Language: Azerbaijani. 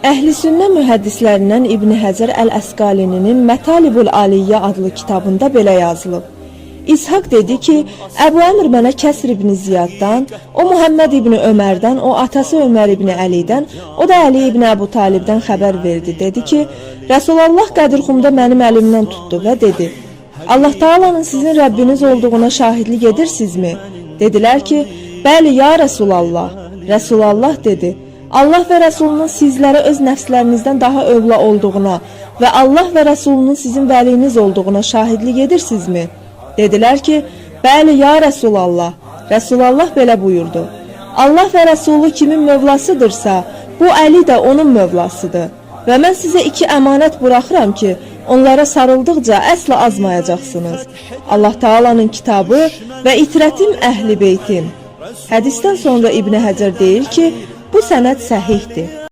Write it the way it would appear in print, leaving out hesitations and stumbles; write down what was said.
Əhl-i Sünnə mühəddislərindən İbn Həcər Əl-Əsqalininin Mətalibul Aliyyə adlı kitabında belə yazılıb. İshak dedi ki, Əbu Əmr mənə Kəsir ibn Ziyaddan, o Muhammed ibn Ömərdən, o atası Ömər ibn Əlidən, o da Əli ibn Əbu Talibdən xəbər verdi. Dedi ki, Rəsulallah Qədirxumda mənim əlimdən tutdu və dedi, Allah Taala'nın sizin Rəbbiniz olduğuna şahidlik edirsinizmi? Dedilər ki, bəli ya Rəsulallah. Rəsulallah dedi, Allah və Rəsulunun sizlərə öz nəfslərinizdən daha övla olduğuna və Allah və Rəsulunun sizin vəliniz olduğuna şahidlik edirsinizmi? Dedilər ki, bəli ya Rəsulallah. Rəsulallah belə buyurdu, Allah və Rəsulu kimin mövlasıdırsa, bu Əli də onun mövlasıdır. Və mən sizə 2 əmanət buraxıram ki, onlara sarıldıqca əsla azmayacaqsınız. Allah Taala'nın kitabı və itirətim Əhl-i Beytim. Hədisdən sonra İbn Həcər deyir ki, bu sənəd səhihdir.